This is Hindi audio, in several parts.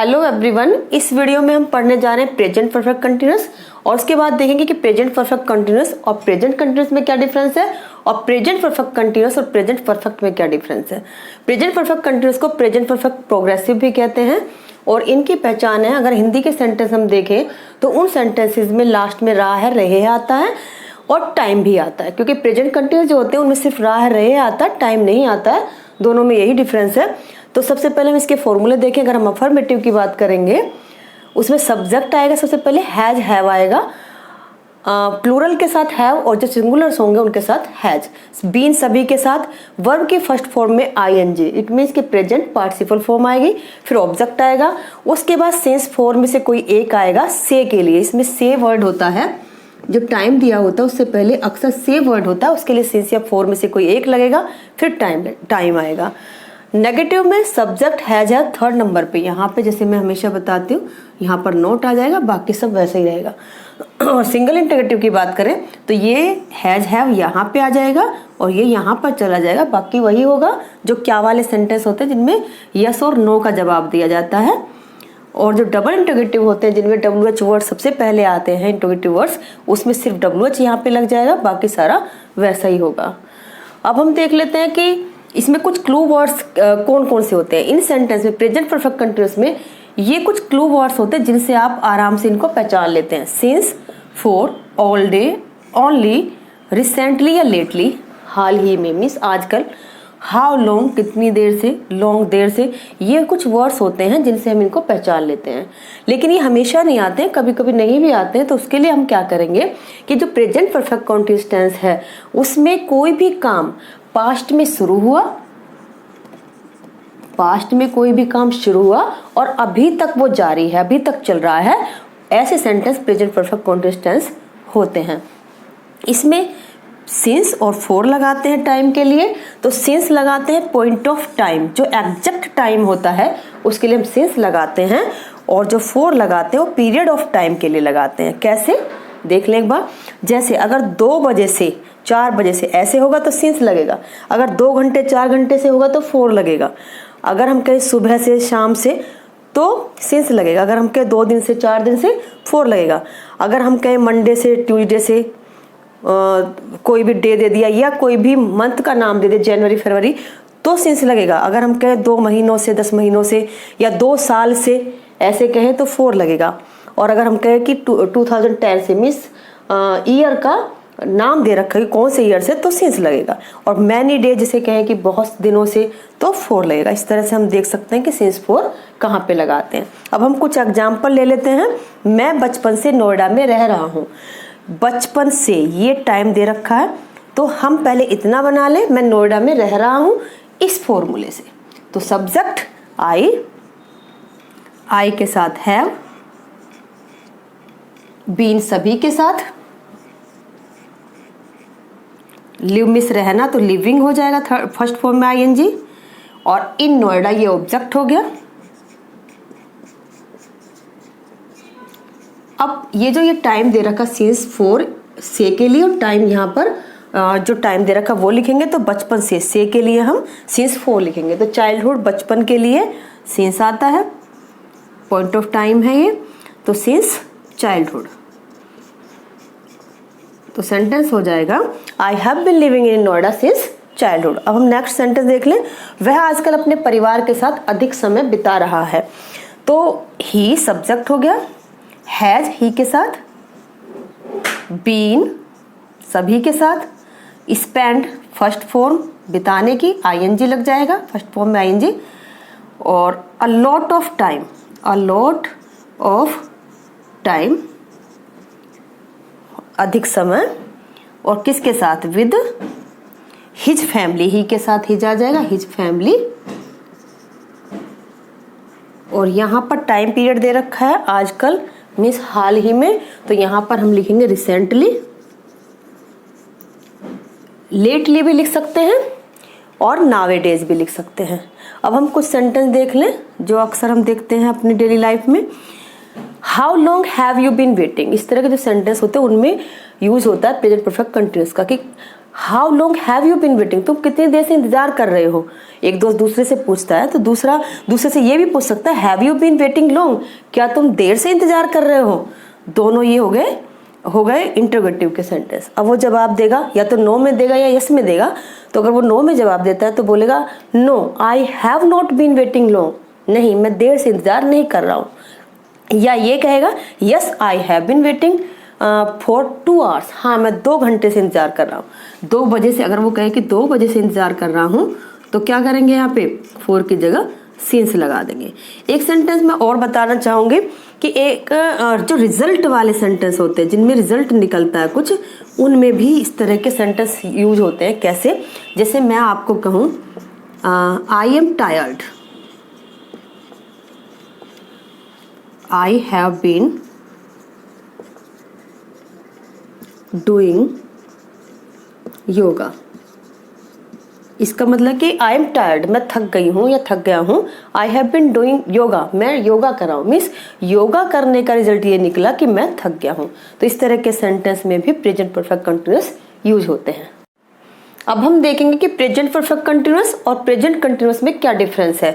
हेलो एवरीवन, इस वीडियो में हम पढ़ने जा रहे हैं प्रेजेंट परफेक्ट कंटिन्यूअस और उसके बाद देखेंगे कि प्रेजेंट परफेक्ट कंटिन्यूअस और प्रेजेंट कंटिन्यूअस में क्या डिफरेंस है और प्रेजेंट परफेक्ट कंटिन्यूअस और प्रेजेंट परफेक्ट में क्या डिफरेंस है। प्रेजेंट परफेक्ट कंटिन्यूअस को प्रेजेंट परफेक्ट प्रोग्रेसिव भी कहते हैं और इनकी पहचान है, अगर हिंदी के सेंटेंस हम देखें तो उन सेंटेंसेस में लास्ट में रहा है रहे आता है और टाइम भी आता है, क्योंकि प्रेजेंट कंटिन्यूअस जो होते हैं उनमें सिर्फ रहा है रहे आता है, टाइम नहीं आता है। दोनों में यही डिफरेंस है। तो सबसे पहले हम इसके फॉर्मूले देखें। अगर हम अफर्मेटिव की बात करेंगे उसमें सब्जेक्ट आएगा, सबसे पहले हैज हैव आएगा, प्लूरल के साथ हैव और जो सिंगुलर्स होंगे उनके साथ हैज। बीन सभी के साथ, वर्ब के फर्स्ट फॉर्म में आईएनजी, इट मीन्स कि प्रेजेंट पार्टिसिपल फॉर्म आएगी। फिर ऑब्जेक्ट आएगा, उसके बाद सेंस फॉर्म में से कोई एक आएगा से के लिए। इसमें से वर्ड होता है, जो टाइम दिया होता है उससे पहले अक्सर से वर्ड होता है, उसके लिए सेंस या फॉर्म में से कोई एक लगेगा, फिर टाइम आएगा। नेगेटिव में सब्जेक्ट हैज है थर्ड नंबर पे, यहाँ पे जैसे मैं हमेशा बताती हूँ यहाँ पर नोट आ जाएगा, बाकी सब वैसे ही रहेगा। और सिंगल इंटरोगेटिव की बात करें तो ये हैज हैव यहाँ पे आ जाएगा और ये यहाँ पर चला जाएगा, बाकी वही होगा जो क्या वाले सेंटेंस होते हैं जिनमें यस और नो का जवाब दिया जाता है। और जो डबल इंटरोगेटिव होते हैं जिनमें WH वर्ड सबसे पहले आते हैं इंटरोगेटिव वर्ड्स, उसमें सिर्फ WH यहाँ पे लग जाएगा, बाकी सारा वैसा ही होगा। अब हम देख लेते हैं कि इसमें कुछ क्लू वर्ड्स कौन कौन से होते हैं इन सेंटेंस में। प्रेजेंट परफेक्ट कंटिन्यूअस में ये कुछ क्लू वर्ड्स होते हैं जिनसे आप आराम से इनको पहचान लेते हैं। Since, for, all day, only, recently या लेटली, हाल ही में मीन्स आजकल, हाउ लॉन्ग कितनी देर से, लॉन्ग देर से, ये कुछ वर्ड्स होते हैं जिनसे हम इनको पहचान लेते हैं। लेकिन ये हमेशा नहीं आते हैं, कभी कभी नहीं भी आते हैं। तो उसके लिए हम क्या करेंगे कि जो प्रेजेंट परफेक्ट कंटिन्यूअस टेंस है उसमें कोई भी काम पास्ट में शुरू हुआ, पास्ट में कोई भी काम शुरू हुआ और अभी तक वो जारी है, अभी तक चल रहा है, ऐसे sentence present perfect continuous tense होते हैं। इसमें सिंस और फॉर लगाते हैं टाइम के लिए, तो सिंस लगाते हैं पॉइंट ऑफ टाइम, जो एग्जैक्ट टाइम होता है उसके लिए हम सिंस लगाते हैं, और जो फॉर लगाते हैं वो पीरियड ऑफ टाइम के लिए लगाते हैं। कैसे देख लें एक बार। जैसे अगर 2 बजे से 4 बजे से ऐसे होगा तो सिंस लगेगा, अगर 2 घंटे 4 घंटे से होगा तो फॉर लगेगा, अगर हम कहें सुबह से शाम से तो सिंस लगेगा, अगर हम कहें 2 दिन से 4 दिन से फॉर लगेगा, अगर हम कहें मंडे से ट्यूसडे से कोई भी डे दे दिया या कोई भी मंथ का नाम दे दिया जनवरी फरवरी तो सिंस लगेगा, अगर हम कहें 2 महीनों से 10 महीनों से या 2 साल से ऐसे कहें तो फॉर लगेगा, और अगर हम कहें कि 2010 से मीन्स ईयर का नाम दे रखा है कौन से ईयर से तो सिंस लगेगा, और मैनी डे जिसे कहें कि बहुत दिनों से तो फॉर लगेगा। इस तरह से हम देख सकते हैं कि सिंस फॉर कहाँ पे लगाते हैं। अब हम कुछ एग्जाम्पल ले लेते हैं। मैं बचपन से नोएडा में रह रहा हूँ, बचपन से ये टाइम दे रखा है तो हम पहले इतना बना लें, मैं नोएडा में रह रहा हूँ इस फॉर्मूले से। तो सब्जेक्ट आई के साथ हैव, बीन सभी के साथ, लिव मिस रहना तो लिविंग हो जाएगा फर्स्ट फॉर्म में आईएनजी, और इन नोएडा ये ऑब्जेक्ट हो गया। अब ये जो ये टाइम दे रखा सिंस फॉर से के लिए, और टाइम यहाँ पर जो टाइम दे रखा वो लिखेंगे तो बचपन से के लिए हम सिंस फॉर लिखेंगे। तो चाइल्डहुड बचपन के लिए सिंस आता है, पॉइंट ऑफ टाइम है ये, तो सिंस चाइल्डहुड। तो सेंटेंस हो जाएगा I have been living in Noida since childhood. अब हम नेक्स्ट सेंटेंस देख लें। वह आजकल अपने परिवार के साथ अधिक समय बिता रहा है, तो ही सब्जेक्ट हो गया, हैज ही के साथ, बीन सभी के साथ, स्पेंड फर्स्ट फॉर्म बिताने की आईएनजी लग जाएगा फर्स्ट फॉर्म में आईएनजी, और a lot of time, a lot of time अधिक समय, और किसके साथ विद हिज फैमिली, ही के साथ हिज आ जाएगा, हिज फैमिली। और यहाँ पर टाइम पीरियड दे रखा है आजकल मीन्स हाल ही में, तो यहाँ पर हम लिखेंगे रिसेंटली। लेटली भी लिख सकते हैं और नावेडेज भी लिख सकते हैं। अब हम कुछ सेंटेंस देख लें जो अक्सर हम देखते हैं अपनी डेली लाइफ में। How long have you been waiting, इस तरह के जो सेंटेंस होते हैं उनमें यूज होता है प्रेजेंट परफेक्ट कंटिन्यूअस का, कि how long have you been waiting, तुम कितनी देर से इंतजार कर रहे हो। एक दोस्त दूसरे से पूछता है तो दूसरा दूसरे से ये भी पूछ सकता है have you been waiting long, क्या तुम देर से इंतजार कर रहे हो। दोनों ये हो गए इंटरोगेटिव के सेंटेंस। अब वो जवाब देगा या तो नो में देगा या यस में देगा। तो अगर वो नो में जवाब देता है तो बोलेगा no I have not been waiting long, नहीं मैं देर से इंतजार नहीं कर रहा हूँ। या ये कहेगा yes I have been waiting for 2 hours, हाँ मैं 2 घंटे से इंतजार कर रहा हूँ। 2 बजे से, अगर वो कहे कि 2 बजे से इंतजार कर रहा हूँ तो क्या करेंगे यहाँ पे 4 की जगह सिंस लगा देंगे। एक सेंटेंस में और बताना चाहूंगी कि एक जो रिजल्ट वाले सेंटेंस होते हैं जिनमें रिजल्ट निकलता है कुछ, उनमें भी इस तरह के सेंटेंस यूज होते हैं। कैसे, जैसे मैं आपको कहूँ I am tired, I have been doing yoga. इसका मतलब कि आई एम टायर्ड, मैं थक गई हूँ या थक गया हूँ। I have been doing yoga, मैं योगा कर रहा हूँ, मीन्स योगा करने का रिजल्ट ये निकला कि मैं थक गया हूँ। तो इस तरह के सेंटेंस में भी प्रेजेंट परफेक्ट कंटिन्यूअस यूज होते हैं। अब हम देखेंगे कि प्रेजेंट परफेक्ट कंटिन्यूअस और प्रेजेंट कंटिन्यूअस में क्या डिफरेंस है।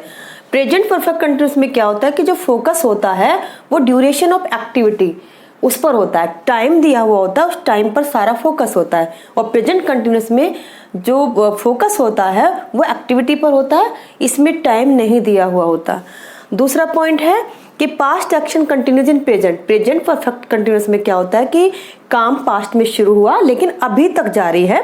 प्रेजेंट परफेक्ट कंटिन्यूअस में क्या होता है कि जो फोकस होता है वो ड्यूरेशन ऑफ एक्टिविटी उस पर होता है, टाइम दिया हुआ होता है, उस टाइम पर सारा फोकस होता है। और प्रेजेंट कंटिन्यूअस में जो फोकस होता है वो एक्टिविटी पर होता है, इसमें टाइम नहीं दिया हुआ होता। दूसरा पॉइंट है कि past action continues in present. Present perfect continuous में क्या होता है कि काम पास्ट में शुरू हुआ लेकिन अभी तक जारी है,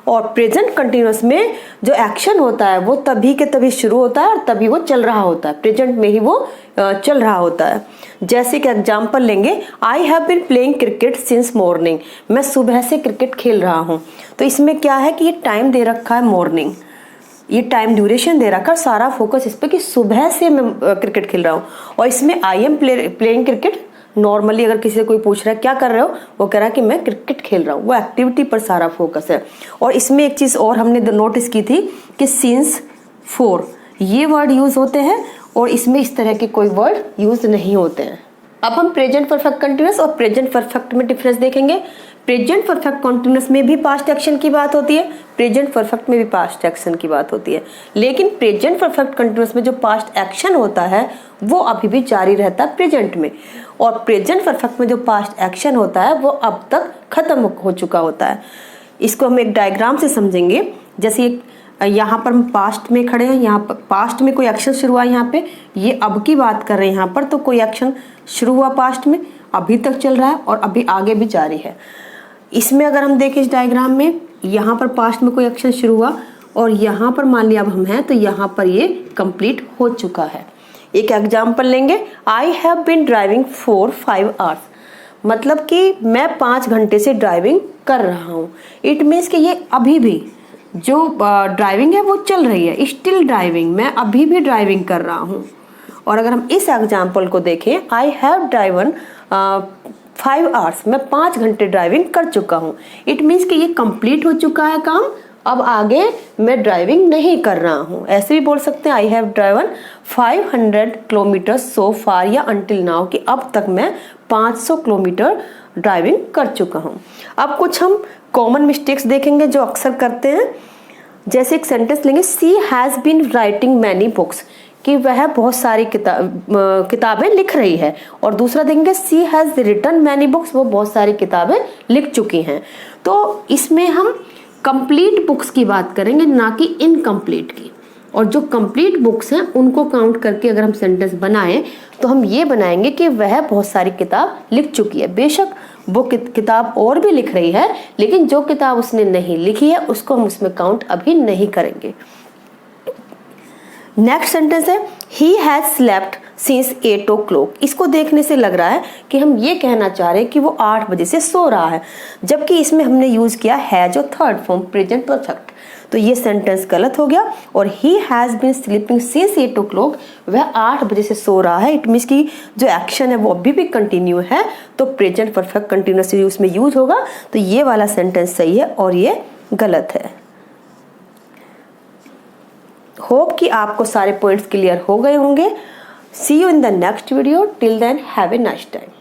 और प्रेजेंट कंटिन्यूअस में जो एक्शन होता है वो तभी के तभी शुरू होता है और तभी वो चल रहा होता है, प्रेजेंट में ही वो चल रहा होता है। जैसे कि एग्जांपल लेंगे, I have been playing cricket since morning, मैं सुबह से क्रिकेट खेल रहा हूँ। तो इसमें क्या है कि ये टाइम दे रखा है मॉर्निंग, ये टाइम ड्यूरेशन दे रखा है, सारा फोकस इस पर कि सुबह से मैं क्रिकेट खेल रहा हूँ। और इसमें I am playing cricket, normally अगर किसी से कोई पूछ रहा है क्या कर रहे हो, वो कह रहा है कि मैं क्रिकेट खेल रहा हूँ, वो एक्टिविटी पर सारा फोकस है। और इसमें एक चीज़ और हमने नोटिस की थी कि सिंस 4 ये वर्ड यूज होते हैं और इसमें इस तरह के कोई वर्ड यूज नहीं होते हैं। अब हम प्रेजेंट परफेक्ट कंटिन्यूअस और प्रेजेंट परफेक्ट में डिफरेंस देखेंगे। प्रेजेंट परफेक्ट कंटिन्यूअस में भी पास्ट एक्शन की बात होती है, प्रेजेंट परफेक्ट में भी पास्ट एक्शन की बात होती है, लेकिन प्रेजेंट परफेक्ट कंटिन्यूअस में जो पास्ट एक्शन होता है वो अभी भी जारी रहता है प्रेजेंट में, और प्रेजेंट परफेक्ट में जो पास्ट एक्शन होता है वो अब तक खत्म हो चुका होता है। इसको हम एक डायग्राम से समझेंगे। जैसे यहाँ पर हम पास्ट में खड़े हैं, यहाँ पर पास्ट में कोई एक्शन शुरू हुआ, यहाँ पे ये अब की बात कर रहे हैं, यहाँ पर तो कोई एक्शन शुरू हुआ पास्ट में, अभी तक चल रहा है और अभी आगे भी जारी है। इसमें अगर हम देखें इस डायग्राम में, यहाँ पर पास्ट में कोई एक्शन शुरू हुआ और यहाँ पर मान लिया अब हम हैं तो यहाँ पर ये कंप्लीट हो चुका है। एक एग्जाम्पल लेंगे, I have been driving for 5 hours, मतलब कि मैं 5 घंटे से ड्राइविंग कर रहा हूँ। इट मीन्स कि ये अभी भी जो ड्राइविंग है वो चल रही है, स्टिल ड्राइविंग, मैं अभी भी ड्राइविंग कर रहा हूँ। और अगर हम इस एग्जाम्पल को देखें, आई हैव ड्राइवन 5 आवर्स, मैं 5 घंटे ड्राइविंग कर चुका हूँ। इट मीन्स कि ये कंप्लीट हो चुका है काम, अब आगे मैं ड्राइविंग नहीं कर रहा हूँ। ऐसे भी बोल सकते हैं I have driven 500 kilometre so far या अंटिल नाउ, कि अब तक मैं 500 किलोमीटर ड्राइविंग कर चुका हूँ। अब कुछ हम कॉमन मिस्टेक्स देखेंगे जो अक्सर करते हैं। जैसे एक सेंटेंस लेंगे, she has been writing many books, कि वह बहुत सारी किताबें लिख रही है। और दूसरा देखेंगे, सी हैज़ रिटन मैनी बुक्स, वो बहुत सारी किताबें लिख चुकी हैं। तो इसमें हम कंप्लीट बुक्स की बात करेंगे, ना कि इनकम्प्लीट की। और जो कंप्लीट बुक्स हैं उनको काउंट करके अगर हम सेंटेंस बनाएं तो हम ये बनाएंगे कि वह बहुत सारी किताब लिख चुकी है। बेशक वो किताब और भी लिख रही है, लेकिन जो किताब उसने नहीं लिखी है उसको हम उसमें काउंट अभी नहीं करेंगे। नेक्स्ट सेंटेंस है, he has slept since 8 o'clock। इसको देखने से लग रहा है कि हम ये कहना चाह रहे हैं कि वो 8 बजे से सो रहा है, जबकि इसमें हमने यूज किया हैज और थर्ड फॉर्म प्रेजेंट परफेक्ट। तो ये सेंटेंस गलत हो गया। और he has been sleeping since 8 o'clock, वह 8 बजे से सो रहा है। इट मीन्स की जो एक्शन है वो अभी भी कंटिन्यू है, तो प्रेजेंट परफेक्ट कंटिन्यूअस उसमें यूज होगा। तो ये वाला सेंटेंस सही है और ये गलत है। होप कि आपको सारे पॉइंट्स क्लियर हो गए होंगे। See you in the next video. Till then have a nice time.